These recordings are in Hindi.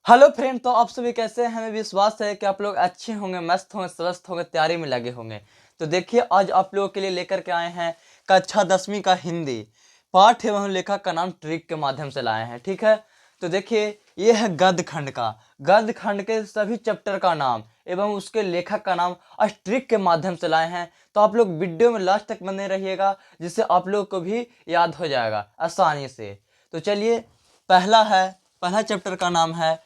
हेलो फ्रेंड, तो आप सभी कैसे हैं? हमें विश्वास है कि आप लोग अच्छे होंगे, मस्त होंगे, स्वस्थ होंगे, तैयारी में लगे होंगे। तो देखिए, आज आप लोगों के लिए लेकर के आए हैं कक्षा 10वीं का हिंदी पाठ एवं लेखक का नाम ट्रिक के माध्यम से लाए हैं। ठीक है, तो देखिए, ये है गद्य खंड का। गद्य खंड के सभी चैप्टर का नाम एवं उसके लेखक का नाम आज ट्रिक के माध्यम से लाए हैं। तो आप लोग वीडियो में लास्ट तक बने रहिएगा, जिससे आप लोग को भी याद हो जाएगा आसानी से। तो चलिए, पहला चैप्टर का नाम है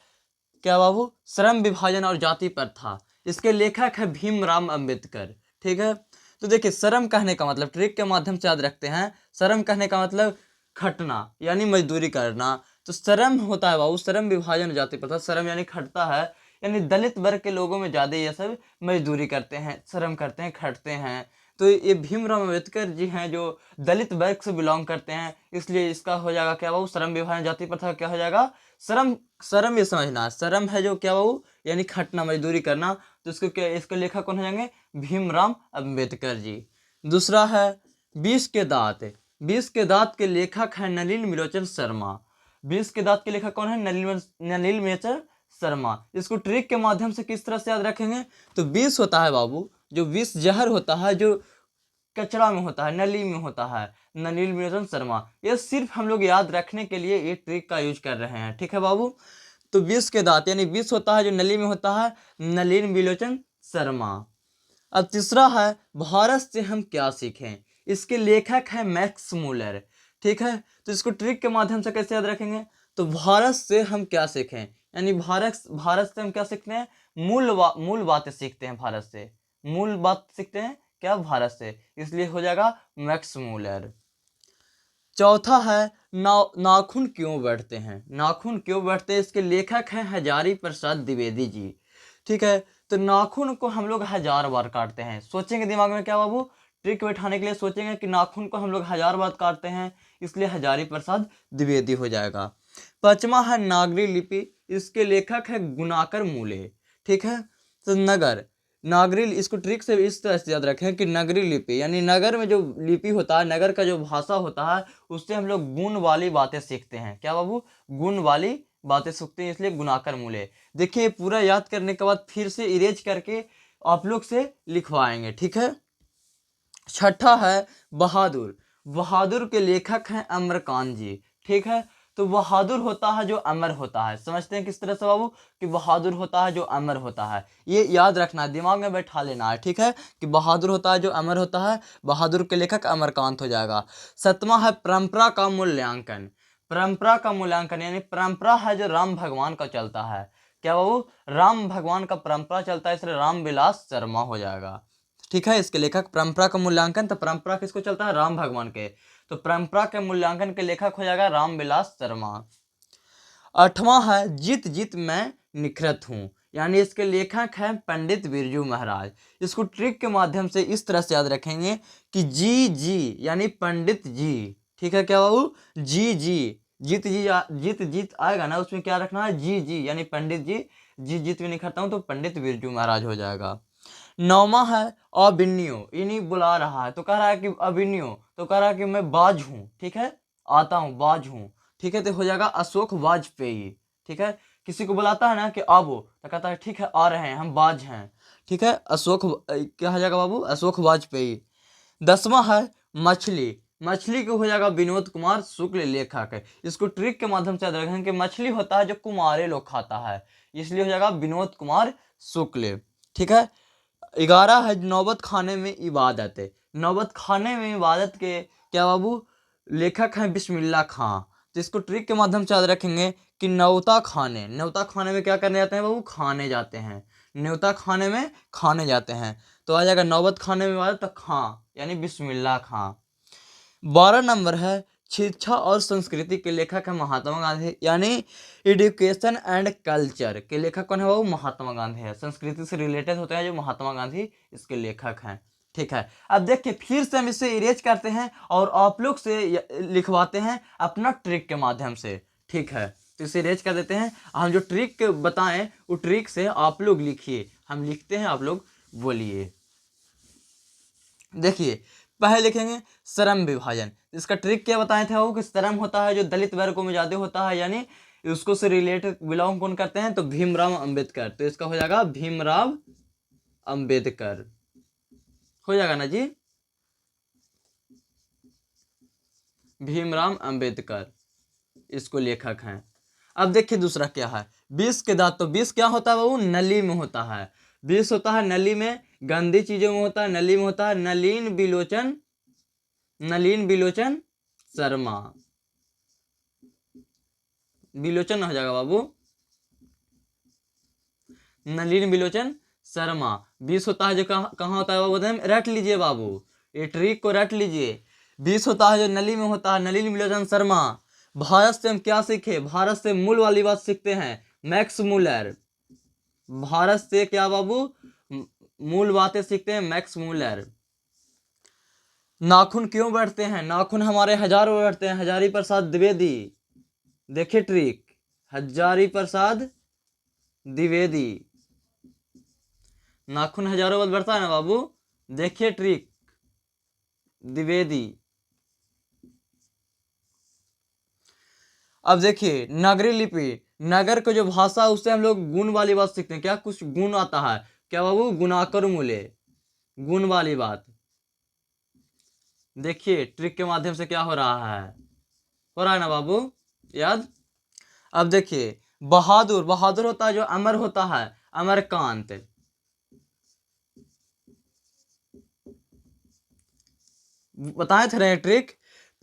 क्या बाबू? श्रम विभाजन और जाति प्रथा। इसके लेखक है भीमराव अंबेडकर। ठीक है, तो देखिए, श्रम कहने का मतलब ट्रिक के माध्यम से याद रखते हैं। श्रम कहने का मतलब खटना यानी मजदूरी करना। तो श्रम होता है बाबू, श्रम विभाजन जाति प्रथा। श्रम यानी खटता है, यानी दलित वर्ग के लोगों में ज्यादा ये सब मजदूरी करते हैं, श्रम करते हैं, खटते हैं। तो ये भीमराव अंबेडकर जी हैं जो दलित वर्ग से बिलोंग करते हैं, इसलिए इसका हो जाएगा क्या बाबू? श्रम विभाजन जाति प्रथा क्या हो जाएगा? श्रम। श्रम ये समझना, श्रम है जो क्या बाबू, यानी खटना, मजदूरी करना। तो इसको क्या, इसके लेखक कौन हो जाएंगे? भीमराव अंबेडकर जी। दूसरा है बीस के दांत। बीस के दांत के लेखक है नलिन मिलोचन शर्मा। बीस के दांत के लेखक कौन है? नलिन मिलोचन शर्मा। इसको ट्रिक के माध्यम से किस तरह से याद रखेंगे? तो विष होता है बाबू, जो विष जहर होता है, जो कचरा में होता है, नली में होता है, नलिन मिलोचन शर्मा। ये सिर्फ हम लोग याद रखने के लिए ये ट्रिक का यूज कर रहे हैं। ठीक है बाबू, तो विष के दांत यानी विष होता है जो नली में होता है, नलिन विलोचन शर्मा। अब तीसरा है भारत से हम क्या सीखें। इसके लेखक है मैक्स मूलर। ठीक है, तो इसको ट्रिक के माध्यम से कैसे याद रखेंगे? तो भारत से हम क्या सीखें, यानी भारत भारत से हम क्या सीखते हैं? मूल बातें सीखते हैं भारत से। मूल बात सीखते हैं क्या? भारत से, इसलिए हो जाएगा मैक्स मूलर। चौथा है नाखून क्यों बढ़ते हैं। नाखून क्यों बढ़ते हैं, इसके लेखक हैं हजारी प्रसाद द्विवेदी जी। ठीक है, तो नाखून को हम लोग 1000 बार काटते हैं। सोचेंगे दिमाग में क्या बाबू? ट्रिक बैठाने के लिए सोचेंगे कि नाखून को हम लोग 1000 बार काटते हैं, इसलिए हजारी प्रसाद द्विवेदी हो जाएगा। पांचवा है नागरी लिपि। इसके लेखक है गुणाकर मूले। ठीक है, तो नगर नागरी, इसको ट्रिक से इस तरह से याद रखें कि नगरी लिपि यानी नगर में जो लिपि होता है, नगर का जो भाषा होता है, उससे हम लोग गुण वाली बातें सीखते हैं। क्या बाबू? गुण वाली बातें सीखते हैं, इसलिए गुणाकर मूले। देखिए, पूरा याद करने के बाद फिर से इरेज करके आप लोग से लिखवाएंगे। ठीक है, छठा है बहादुर। बहादुर के लेखक हैं अमरकांत जी। ठीक है, तो बहादुर होता है जो अमर होता है। समझते हैं किस तरह से बाबू? कि बहादुर होता है जो अमर होता है। ये याद रखना है, दिमाग में बैठा लेना है। ठीक है, कि बहादुर होता है जो अमर होता है। बहादुर के लेखक अमरकांत हो जाएगा। सतवां है परंपरा का मूल्यांकन। परंपरा का मूल्यांकन यानी परंपरा है जो राम भगवान का चलता है। क्या बाबू? राम भगवान का परंपरा चलता है, इसलिए रामविलास शर्मा हो जाएगा। ठीक है, इसके लेखक परंपरा का मूल्यांकन, तो परंपरा किसको चलता है? राम भगवान के। तो परंपरा के मूल्यांकन के लेखक हो जाएगा रामविलास शर्मा। आठवां है जीत जीत मैं निखरत हूँ, यानी इसके लेखक हैं पंडित बिरजू महाराज। इसको ट्रिक के माध्यम से इस तरह से याद रखेंगे कि जी जी यानी पंडित जी। ठीक है क्या बाबू? जी जी, जीत जी, जीत जीत आएगा ना, उसमें क्या रखना है? जी जी यानी पंडित जी। जी जीत में निखरता हूँ, तो पंडित बिरजू महाराज हो जाएगा। नौवां है अभिन्यो, इन्हीं बुला रहा है, तो कह रहा है कि अभिन्यो, तो कह रहा है कि मैं बाज हूँ। ठीक है, आता हूँ, बाज हूँ। ठीक है, तो हो जाएगा अशोक वाजपेयी। ठीक है, किसी को बुलाता है ना कि आवो, तो कहता है ठीक है आ रहे हैं, हम बाज हैं। ठीक है, क्या हो जाएगा बाबू? अशोक वाजपेयी। 10वां है मछली। मछली को हो जाएगा विनोद कुमार शुक्ल लेखक है। इसको ट्रिक के माध्यम से याद रखें कि मछली होता है जो कुमारे लोग खाता है, इसलिए हो जाएगा विनोद कुमार शुक्ल। ठीक है, 11 है नौबत खाने में इबादत है। नौबत खाने में इबादत के क्या बाबू? लेखक हैं बिस्मिल्लाह खां। तो इसको ट्रिक के माध्यम से याद रखेंगे कि न्योता खाने में क्या करने जाते हैं बाबू? खाने जाते हैं। न्योता खाने में खाने जाते हैं, तो आ जाएगा नौबत खाने में इबादत, तो खां यानी बिस्मिल्लाह खां। 12 नंबर है शिक्षा और संस्कृति के लेखक है महात्मा गांधी, यानी एजुकेशन एंड कल्चर के लेखक कौन है बाबू? महात्मा गांधी है। संस्कृति से रिलेटेड होते हैं जो महात्मा गांधी इसके लेखक हैं। ठीक है, अब देखिए फिर से हम इसे इरेज करते हैं और आप लोग से लिखवाते हैं अपना ट्रिक के माध्यम से। ठीक है, तो इसे इरेज कर देते हैं। हम जो ट्रिक बताएं वो ट्रिक से आप लोग लिखिए, हम लिखते हैं, आप लोग बोलिए। देखिए, पहले लिखेंगे श्रम विभाजन। इसका ट्रिक क्या बताए थे वो? कि श्रम होता है जो दलित वर्गों में ज्यादा होता है, यानी उसको से रिलेटेड बिलोंग कौन करते हैं, तो भीमराव अंबेडकर। तो इसका हो जाएगा भीमराव अंबेडकर, हो जाएगा ना जी, भीमराव अंबेडकर इसको लेखक हैं। अब देखिए दूसरा क्या है, विष के दांत। तो विष क्या होता है बाबू, नली में होता है, विष होता है नली में, गंदी चीजों में होता है, नली में होता है। नलिन बिलोचन, नलिन बिलोचन शर्मा, बिलोचन हो जाएगा बाबू, नलिन बिलोचन शर्मा। विष होता है जो कहाँ होता है बाबू, रट लीजिए बाबू, ये ट्रिक को रट लीजिए। विष होता है जो नली में होता है, नलिन बिलोचन शर्मा। भारत से हम क्या सीखे, भारत से मूल वाली बात सीखते हैं, मैक्स मूलर। भारत से क्या बाबू, मूल बातें सीखते हैं, मैक्स मूलर। नाखून क्यों बढ़ते हैं, नाखून हमारे हजारों बढ़ते हैं, हजारी प्रसाद द्विवेदी। देखिए ट्रिक, हजारी प्रसाद द्विवेदी, नाखून हजारों बार बढ़ता है ना बाबू, देखिए ट्रिक, द्विवेदी। अब देखिए नगरी लिपि, नगर को जो भाषा उससे हम लोग गुण वाली बात सीखते हैं, क्या कुछ गुण आता है, क्या बाबू, गुणाकर मूल्य, गुण वाली बात। देखिए ट्रिक के माध्यम से क्या हो रहा है, हो रहा है ना बाबू, याद। अब देखिए बहादुर, बहादुर होता है जो अमर होता है, अमरकांत। बताए थे ट्रिक।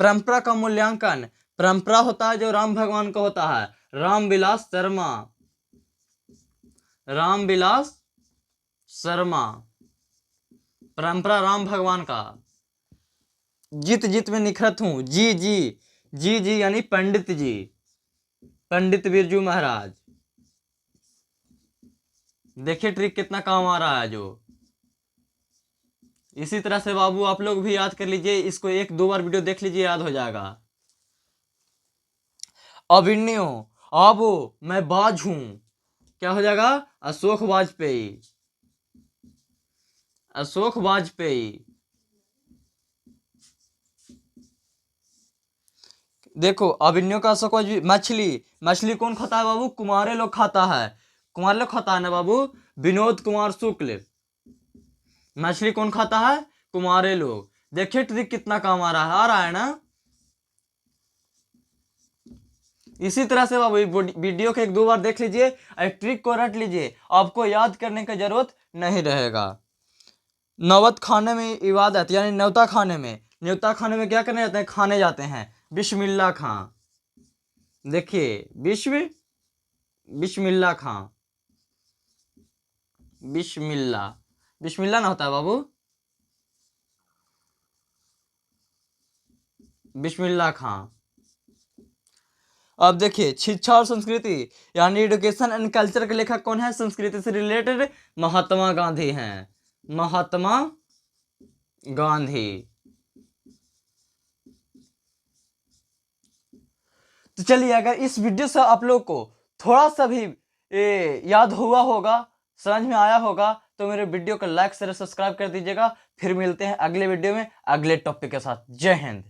परंपरा का मूल्यांकन, परंपरा होता है जो राम भगवान का होता है, रामविलास शर्मा, रामविलास शर्मा, परंपरा राम भगवान का। जित जित में निखरत हूं, जी जी, जी जी यानी पंडित जी, पंडित बिरजू महाराज। देखिए ट्रिक कितना काम आ रहा है जो। इसी तरह से बाबू आप लोग भी याद कर लीजिए, इसको एक दो बार वीडियो देख लीजिए, याद हो जाएगा। अभिन्यो, आबो मैं बाज हूं, क्या हो जाएगा, अशोक वाजपेयी, अशोक वाजपेयी। देखो अभिन्यो का अशोक वाजपेयी। मछली, मछली कौन खाता है बाबू, कुमारे लोग खाता है, कुमार लोग खाता है ना बाबू, विनोद कुमार शुक्ल। मछली कौन खाता है, कुमारे लोग। देखिए ट्रिक कितना काम आ रहा है ना। इसी तरह से बाबू वीडियो को एक दो बार देख लीजिए, ट्रिक को रट लीजिए, आपको याद करने की जरूरत नहीं रहेगा। नवत खाने में इबादत, यानी न्योता खाने में, न्योता खाने में क्या करने जाते हैं, खाने जाते हैं, बिस्मिल्लाह खां। देखिए बिस्मिल्लाह खां, बिस्मिल्लाह, बिस्मिल्लाह ना होता है बाबू, बिस्मिल्लाह खां। अब देखिए शिक्षा और संस्कृति यानी एजुकेशन एंड कल्चर के लेखक कौन है, संस्कृति से रिलेटेड महात्मा गांधी हैं, महात्मा गांधी। तो चलिए अगर इस वीडियो से आप लोग को थोड़ा सा भी याद हुआ होगा, समझ में आया होगा, तो मेरे वीडियो को लाइक शेयर सब्सक्राइब कर दीजिएगा। फिर मिलते हैं अगले वीडियो में अगले टॉपिक के साथ। जय हिंद।